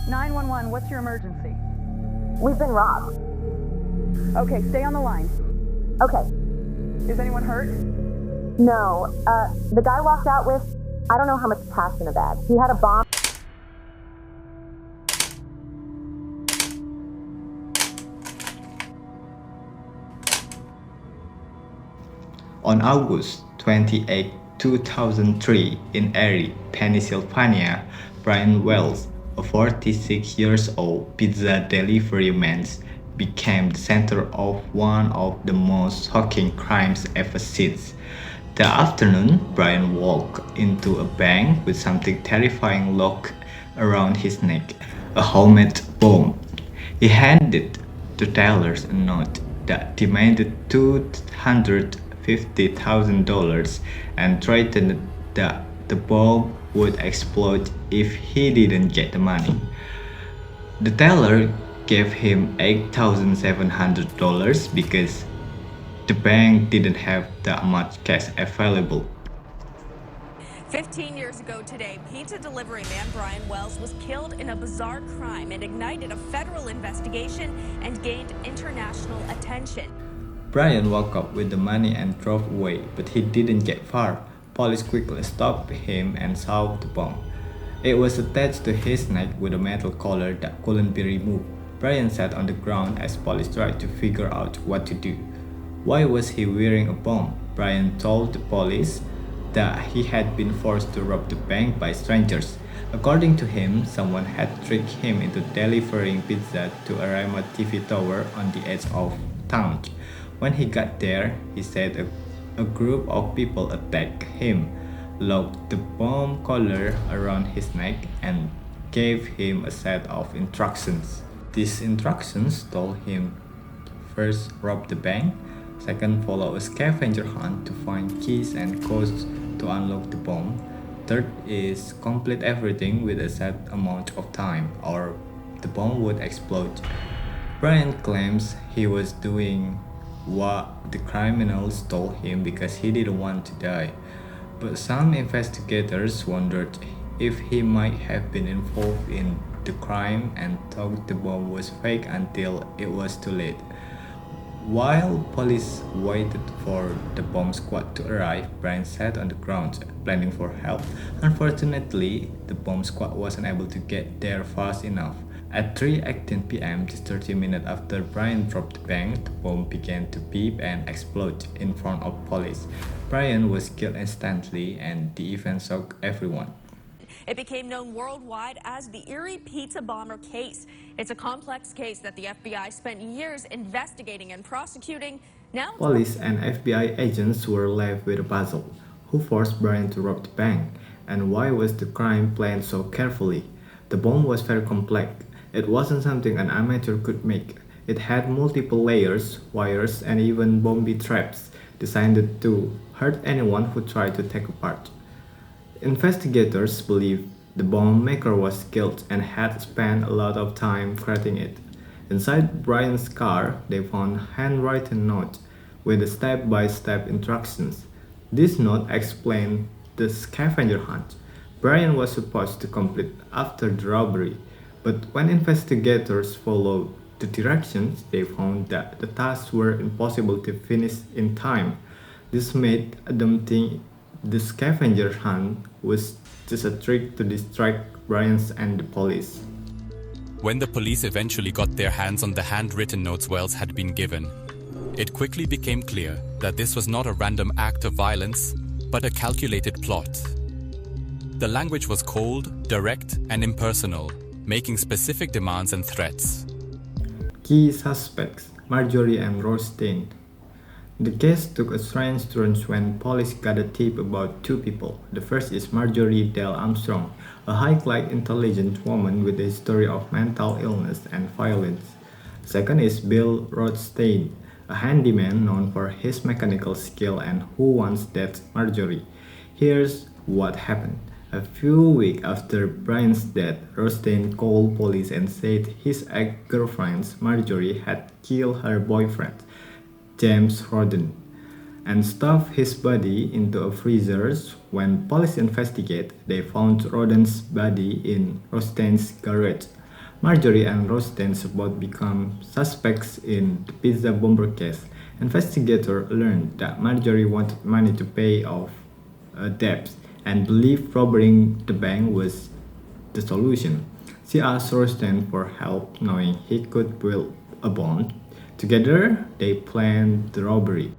911, what's your emergency? We've been robbed. Okay, stay on the line. Okay. Is anyone hurt? No. The guy walked out with, I don't know how much cash in a bag. He had a bomb. On August 28, 2003, in Erie, Pennsylvania, Brian Wells, a 46 years old pizza delivery man, became the center of one of the most shocking crimes ever seen. That afternoon, Brian walked into a bank with something terrifying locked around his neck, a homemade bomb. He handed the tellers a note that demanded $250,000 and threatened that the bomb would explode if he didn't get the money. The teller gave him $8,700 because the bank didn't have that much cash available. 15 years ago today, pizza delivery man Brian Wells was killed in a bizarre crime. It ignited a federal investigation and gained international attention. Brian woke up with the money and drove away, but he didn't get far. Police quickly stopped him and saw the bomb. It was attached to his neck with a metal collar that couldn't be removed. Brian sat on the ground as police tried to figure out what to do. Why was he wearing a bomb? Brian told the police that he had been forced to rob the bank by strangers. According to him, someone had tricked him into delivering pizza to a remote TV tower on the edge of town. When he got there, he said a group of people attacked him, locked the bomb collar around his neck, and gave him a set of instructions. These instructions told him first rob the bank, second follow a scavenger hunt to find keys and codes to unlock the bomb, third is complete everything with a set amount of time or the bomb would explode. Brian claims he was doing what the criminals told him because he didn't want to die. But some investigators wondered if he might have been involved in the crime and thought the bomb was fake until it was too late. While police waited for the bomb squad to arrive, Brian sat on the ground, planning for help. Unfortunately, the bomb squad wasn't able to get there fast enough. At 3:18 p.m., just 30 minutes after Brian dropped the bank, the bomb began to beep and explode in front of police. Brian was killed instantly, and the event shocked everyone. It became known worldwide as the Erie Pizza Bomber case. It's a complex case that the FBI spent years investigating and prosecuting. Now, Police and FBI agents were left with a puzzle. Who forced Brian to rob the bank? And why was the crime planned so carefully? The bomb was very complex. It wasn't something an amateur could make. It had multiple layers, wires, and even bomb traps designed to hurt anyone who tried to take apart. Investigators believe the bomb maker was skilled and had spent a lot of time creating it. Inside Brian's car, they found a handwritten note with step-by-step instructions. This note explained the scavenger hunt Brian was supposed to complete after the robbery, but when investigators followed the directions, they found that the tasks were impossible to finish in time. This made them think the scavenger hunt was just a trick to distract Brian and the police. When the police eventually got their hands on the handwritten notes Wells had been given, it quickly became clear that this was not a random act of violence, but a calculated plot. The language was cold, direct, and impersonal, making specific demands and threats. Key suspects, Marjorie and Rothstein. The case took a strange turn when police got a tip about two people. The first is Marjorie Dale Armstrong, a highly intelligent woman with a history of mental illness and violence. Second is Bill Rothstein, a handyman known for his mechanical skill and who once dated Marjorie. Here's what happened. A few weeks after Brian's death, Rothstein called police and said his ex-girlfriend Marjorie had killed her boyfriend, James Roden, and stuffed his body into a freezer. When police investigated, they found Roden's body in Rothstein's garage. Marjorie and Rosten's both become suspects in the pizza bomber case. Investigators learned that Marjorie wanted money to pay off debts and believed robbing the bank was the solution. She asked Rosten for help, knowing he could build a bomb. Together, they planned the robbery.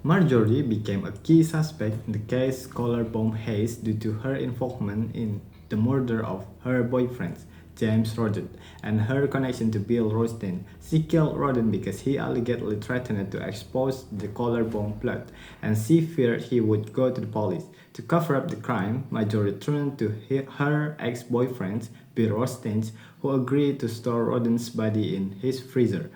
Marjorie became a key suspect in the case Collar Bomb Hayes due to her involvement in the murder of her boyfriend, James Roden, and her connection to Bill Rosten. She killed Roden because he allegedly threatened to expose the Collar Bomb plot, and she feared he would go to the police. To cover up the crime, Marjorie turned to her ex-boyfriend, Bill Rosten, who agreed to store Roden's body in his freezer.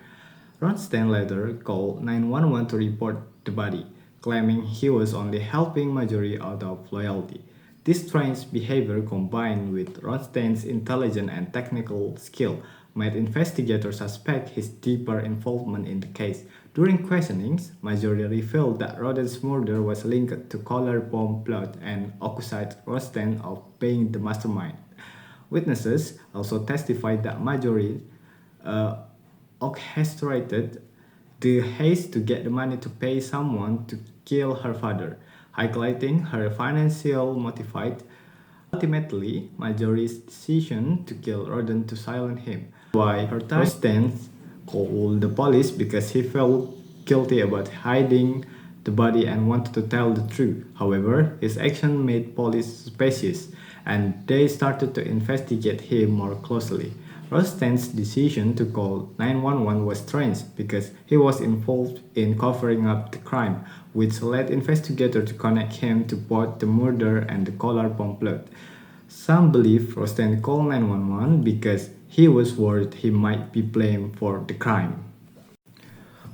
Rosten later called 911 to report the body, claiming he was only helping Marjorie out of loyalty. This strange behavior, combined with Rosten's intelligence and technical skill, made investigators suspect his deeper involvement in the case. During questionings, Marjorie revealed that Roden's murder was linked to Collar Bomb plot and accused Rosten of being the mastermind. Witnesses also testified that Marjorie orchestrated the heist to get the money to pay someone to kill her father, highlighting her financial motivation. Ultimately, Marjorie's decision to kill Roden to silence him. Why Rosten called the police because he felt guilty about hiding the body and wanted to tell the truth. However, his action made police suspicious, and they started to investigate him more closely. Rosten's decision to call 911 was strange because he was involved in covering up the crime, which led investigators to connect him to both the murder and the Collar Bomb plot. Some believe Rosten called 911 because he was worried he might be blamed for the crime.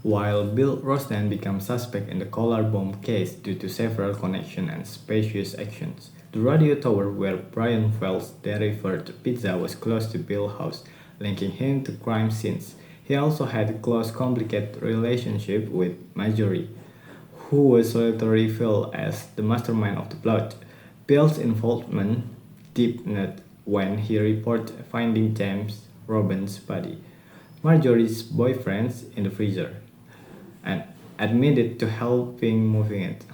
While Bill Rosten became suspect in the Collar Bomb case due to several connections and suspicious actions, the radio tower where Brian Wells delivered pizza was close to Bill's house, linking him to crime scenes. He also had a close, complicated relationship with Marjorie, who was later revealed as the mastermind of the plot. Bill's involvement deepened when he reported finding James Robin's body, Marjorie's boyfriend, in the freezer, and admitted to helping moving it.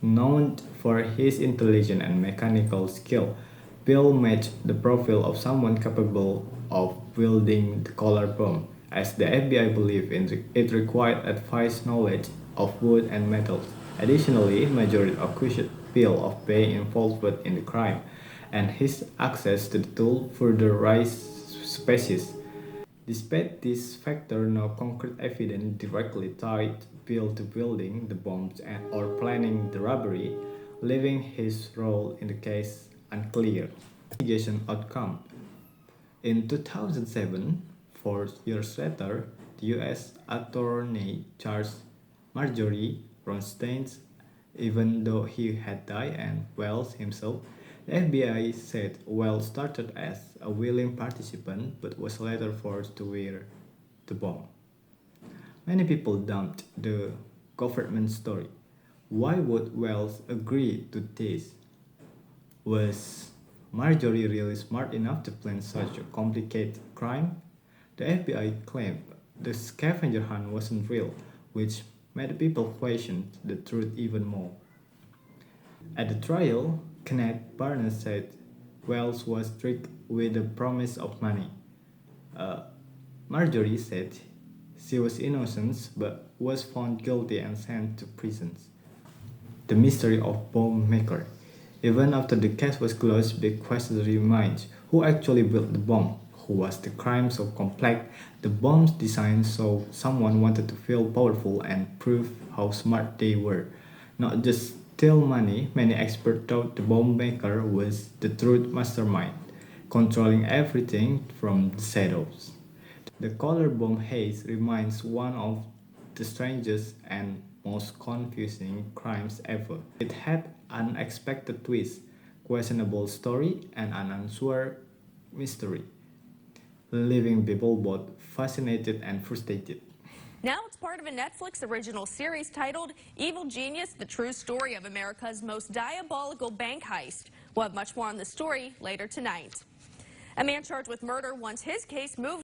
Known for his intelligence and mechanical skill, Bill matched the profile of someone capable of wielding the collar bomb, as the FBI believed it required advanced knowledge of wood and metals. Additionally, Marjorie accused Bill of being involved in the crime, and his access to the tool further raised suspicions. Despite this factor, no concrete evidence directly tied Bill to building the bombs or planning the robbery, leaving his role in the case unclear. Investigation outcome. In 2007, 4 years later, the U.S. attorney charged Marjorie Rosten, even though he had died, and Wells himself. The FBI said Wells started as a willing participant but was later forced to wear the bomb. Many people doubt the government story. Why would Wells agree to this? Was Marjorie really smart enough to plan such a complicated crime? The FBI claimed the scavenger hunt wasn't real, which made people question the truth even more. At the trial, Kenneth Barnes said Wells was tricked with the promise of money. Marjorie said she was innocent but was found guilty and sent to prison. The mystery of bomb maker. Even after the case was closed, big questions remained. Who actually built the bomb? Who was the crime so complex? The bomb's design so someone wanted to feel powerful and prove how smart they were. Not just steal money, many experts thought the bomb maker was the true mastermind, controlling everything from the shadows. The collar bomb haze remains one of the strangest and most confusing crimes ever. It had unexpected twists, questionable story, and an unanswered mystery, leaving people both fascinated and frustrated. Now it's part of a Netflix original series titled Evil Genius, the true story of America's most diabolical bank heist. We'll have much more on the story later tonight. A man charged with murder wants his case moved